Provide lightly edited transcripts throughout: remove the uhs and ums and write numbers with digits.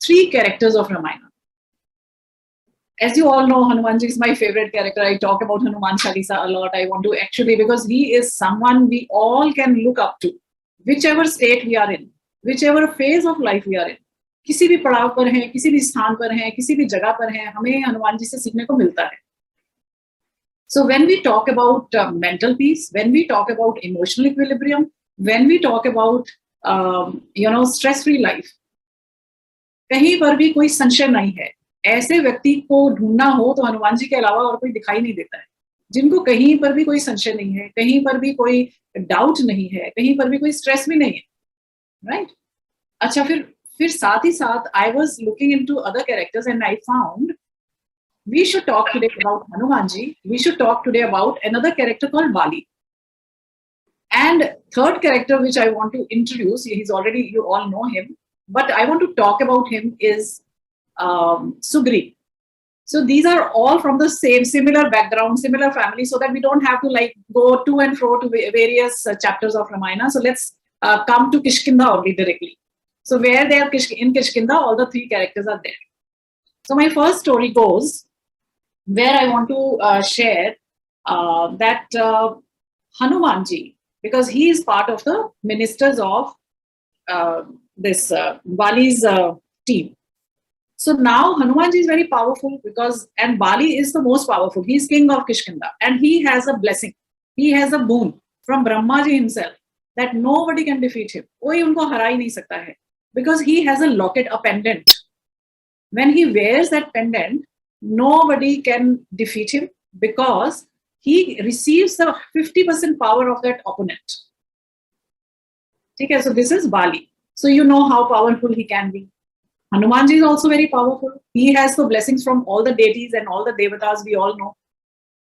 three characters of Ramayana. As you all know, Hanuman Ji is my favorite character. I talk about Hanuman Chalisa a lot. I want to actually, because he is someone we all can look up to, whichever state we are in, whichever phase of life we are in. किसी भी पड़ाव पर हैं, किसी भी स्थान पर हैं, किसी भी जगह पर हैं, हमें हनुमान जी से सीखने को मिलता है. So when we talk about mental peace, when we talk about emotional equilibrium, when we talk about stress-free life, कहीं पर भी कोई संशय नहीं है. ऐसे व्यक्ति को ढूंढना हो तो हनुमान जी के अलावा और कोई दिखाई नहीं देता है, जिनको कहीं पर भी कोई संशय नहीं है, कहीं पर भी कोई डाउट नहीं है, कहीं पर भी कोई स्ट्रेस भी नहीं है. राइट? अच्छा, फिर साथ ही साथ I was looking into other characters and I found we should talk today about Hanuman Ji. We should talk today about another character called Bali. And third character which I want to introduce, he's already, you all know him, but I want to talk about him is Sugri. So these are all from the similar background, similar family, so that we don't have to like go to and fro to various chapters of Ramayana. So let's come to Kishkinda only directly. So where they are in Kishkinda, all the three characters are there. So my first story goes where I want to share that Hanuman Ji, because he is part of the ministers of this Bali's team. So now Hanuman Ji is very powerful and Bali is the most powerful. He is king of Kishkinda and he has a blessing. He has a boon from Brahma Ji himself that nobody can defeat him. Koi unko hara hi nahi sakta hai, because he has a locket, a pendant. When he wears that pendant, nobody can defeat him because he receives the 50% power of that opponent. Okay, so this is Bali. So you know how powerful he can be. Hanuman Ji is also very powerful. He has the blessings from all the deities and all the devatas we all know.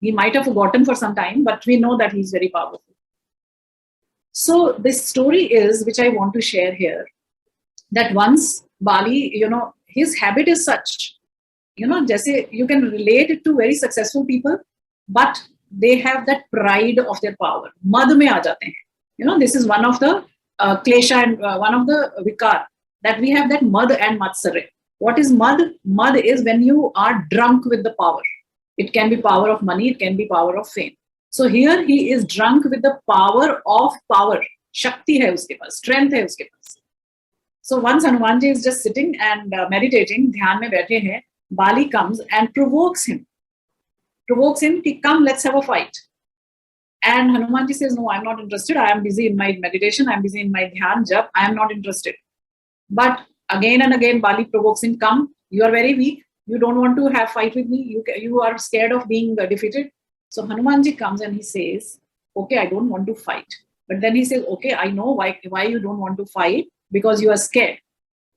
He might have forgotten for some time, but we know that he's very powerful. So this story is, which I want to share here, that once Bali, his habit is such, jaise you can relate it to very successful people, but they have that pride of their power. Mad mein aa jate hain. This is one of the klesha and one of the vikar, that we have that mad and matsare. What is mad? Mad is when you are drunk with the power. It can be power of money, it can be power of fame. So here he is drunk with the power of power. Shakti hai uske paas, strength hai uske paas. So once Hanuman Ji is just sitting and meditating, dhyan mein baithe hain, Bali comes and provokes him. Provokes him, come, let's have a fight. And Hanuman Ji says, no, I'm not interested. I am busy in my meditation. I'm busy in my dhyan jap. I am not interested. But again and again, Bali provokes him, come, you are very weak. You don't want to have fight with me. You are scared of being defeated. So Hanuman Ji comes and he says, okay, I don't want to fight. But then he says, okay, I know why you don't want to fight, because you are scared.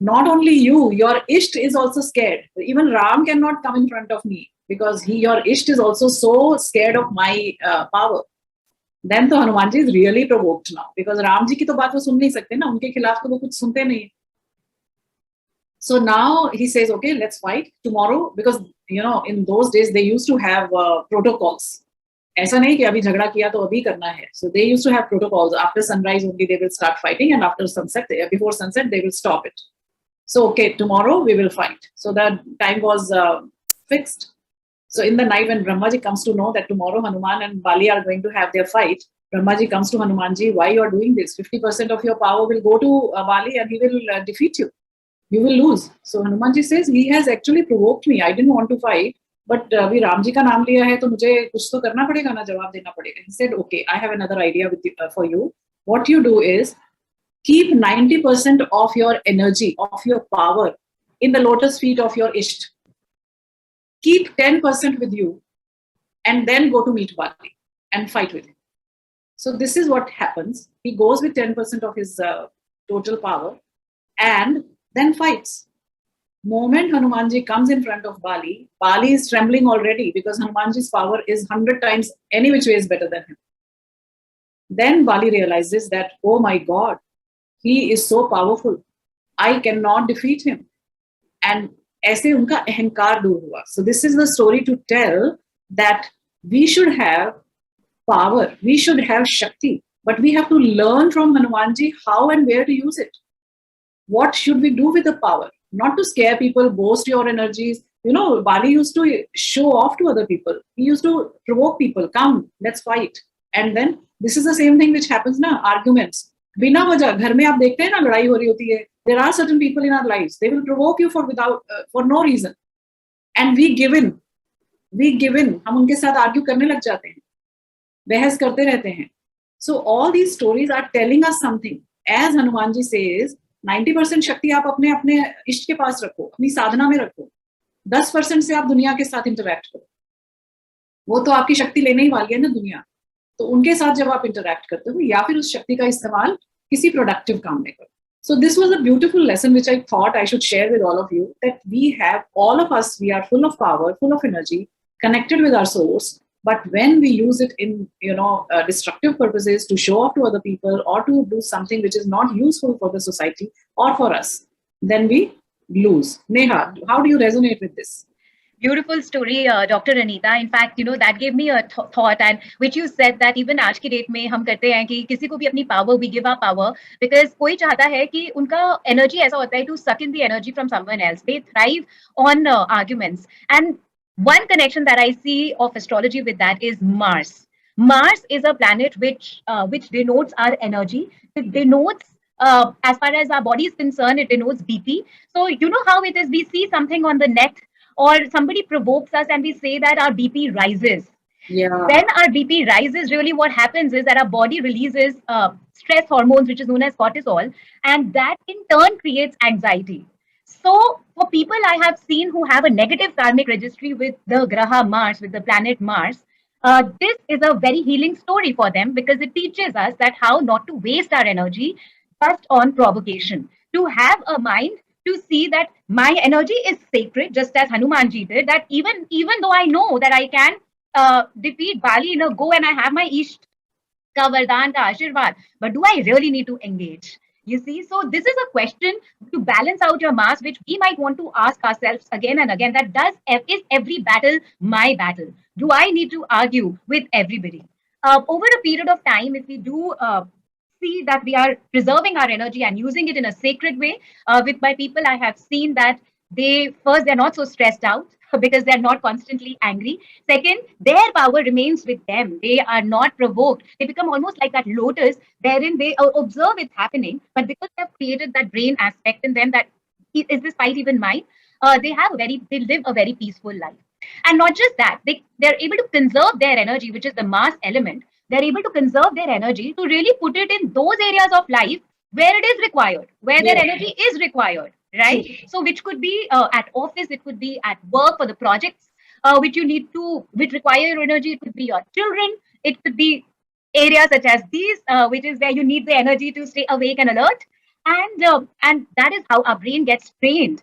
Not only you, your Isht is also scared. Even Ram cannot come in front of me because your Isht is also so scared of my power. Then to Hanuman Ji is really provoked now, because Ram Ji ki to baat wo sun nahi sakte na, unke khilaf to wo kuch sunte nahi. So now he says, okay, let's fight tomorrow, because in those days they used to have protocols. ऐसा नहीं कि अभी झगड़ा किया तो अभी करना है. So they used to have protocols. After sunrise only they will start fighting, and after sunset, before sunset they will stop it. So okay, tomorrow we will fight. So the time was fixed. So in the night when Brahma Ji comes to know that tomorrow Hanuman and Bali are going to have their fight, Brahma Ji comes to Hanuman Ji, why you are doing this? 50% of your power will go to Bali and he will defeat you. You will lose. So Hanuman Ji says, he has actually provoked me. I didn't want to fight. But अभी राम जी का नाम लिया है तो मुझे कुछ तो करना पड़ेगा ना, जवाब देना पड़ेगा. He said, okay, I have another idea for you. What you do is keep 90% of your energy, of your power in the lotus feet of your Isht. Keep 10% with you and then go to meet Bali and fight with him. So this is what happens. He goes with 10% of his total power and then fights. Moment Hanuman Ji comes in front of Bali, Bali is trembling already because Hanuman Ji's power is 100 times any which way is better than him. Then Bali realizes that, oh my God, he is so powerful. I cannot defeat him. And ऐसे उनका अहंकार दूर हुआ. So this is the story to tell that we should have power, we should have Shakti, but we have to learn from Hanuman Ji how and where to use it. What should we do with the power? not to scare people, boast your energies. Bali used to show off to other people. He used to provoke people. Come, let's fight. And then this is the same thing which happens now. Arguments. बिना वजह घर में आप देखते हैं ना लड़ाई हो रही होती है. There are certain people in our lives. They will provoke you for no reason. And we give in. हम उनके साथ आर्ग्यू करने लग जाते हैं, बहस करते रहते हैं. So all these stories are telling us something. As Hanuman Ji says, 90% शक्ति आप अपने अपने इष्ट के पास रखो, अपनी साधना में रखो. 10% से आप दुनिया के साथ इंटरैक्ट करो. वो तो आपकी शक्ति लेने ही वाली है ना दुनिया. तो उनके साथ जब आप इंटरैक्ट करते हो या फिर उस शक्ति का इस्तेमाल किसी प्रोडक्टिव काम में करो. So this was a beautiful lesson which I thought I should share with all of you, that we have, all of us, we are full of power, full of energy, connected with our source. But when we use it in, destructive purposes to show off to other people or to do something which is not useful for the society or for us, then we lose. Neha, how do you resonate with this? Beautiful story, Dr. Anita. In fact, that gave me a thought, and which you said that even आज की date में हम करते हैं कि किसी को भी अपनी power, we give our power, because कोई चाहता है कि उनका energy ऐसा होता है to suck in the energy from someone else. They thrive on arguments. And one connection that I see of astrology with that is Mars. Mars is a planet which denotes our energy. It denotes, as far as our body is concerned, it denotes BP. So you know how it is, we see something on the net, or somebody provokes us and we say that our BP rises. Yeah. When our BP rises, really what happens is that our body releases stress hormones, which is known as cortisol, and that in turn creates anxiety. So for people I have seen who have a negative karmic registry with the Graha Mars, with the planet Mars, this is a very healing story for them, because it teaches us that how not to waste our energy just on provocation. To have a mind to see that my energy is sacred, just as Hanuman Ji did, that even though I know that I can defeat Bali in a go and I have my Isht ka Vardhan ka Ashirwad, but do I really need to engage? You see, so this is a question to balance out your mass, which we might want to ask ourselves again and again, that is every battle my battle? Do I need to argue with everybody? Over a period of time, if we do see that we are preserving our energy and using it in a sacred way, with my people, I have seen that they're not so stressed out because they're not constantly angry. Second, their power remains with them. They are not provoked. They become almost like that lotus, wherein they observe it's happening, but because they have created that brain aspect in them, that is this fight even mine? They live a very peaceful life. And not just that, they're able to conserve their energy, which is the mass element. They're able to conserve their energy to really put it in those areas of life where it is required, where their energy is required, right? So which could be at office, it could be at work for the projects which require your energy. It could be your children. It could be areas such as these, which is where you need the energy to stay awake and alert. And that is how our brain gets trained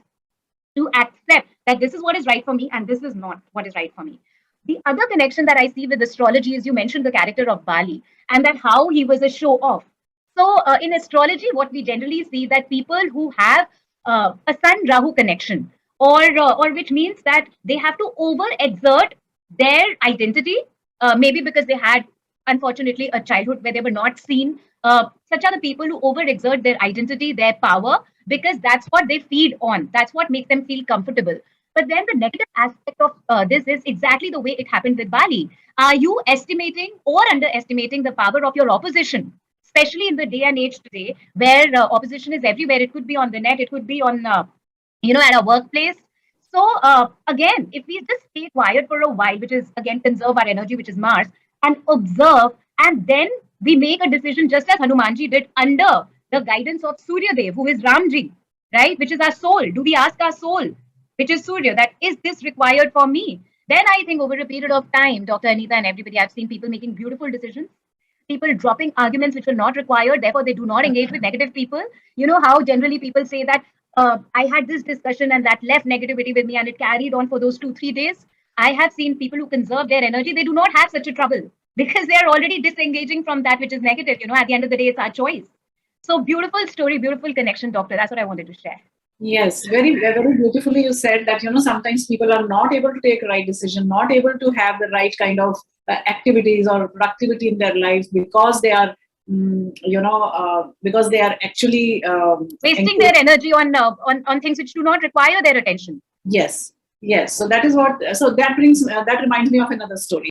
to accept that this is what is right for me and this is not what is right for me. The other connection that I see with astrology is, you mentioned the character of Bali and that how he was a show off. So in astrology, what we generally see that people who have a Sun Rahu connection, or which means that they have to overexert their identity, maybe because they had, unfortunately, a childhood where they were not seen. Such are the people who overexert their identity, their power, because that's what they feed on. That's what makes them feel comfortable. But then the negative aspect of this is exactly the way it happened with Bali. Are you estimating or underestimating the power of your opposition? Especially in the day and age today, where opposition is everywhere. It could be on the net, it could be on, at a workplace. So again, if we just stay quiet for a while, which is again conserve our energy, which is Mars, and observe, and then we make a decision, just as Hanuman Ji did, under the guidance of Surya Dev, who is Ramji, right? Which is our soul. Do we ask our soul, which is Surya, that is this required for me? Then I think over a period of time, Dr. Anita and everybody, I've seen people making beautiful decisions, people dropping arguments which were not required, therefore they do not engage with negative people. You know how generally people say that I had this discussion and that left negativity with me and it carried on for those 2-3 days. I have seen people who conserve their energy, they do not have such a trouble because they are already disengaging from that which is negative. At the end of the day, it's our choice. So beautiful story, beautiful connection, doctor. That's what I wanted to share. Yes, very, very beautifully you said that, sometimes people are not able to take a right decision, not able to have the right kind of activities or productivity in their lives because they are because they are actually wasting their energy on things which do not require their attention. Yes. So that is what. So that reminds me of another story.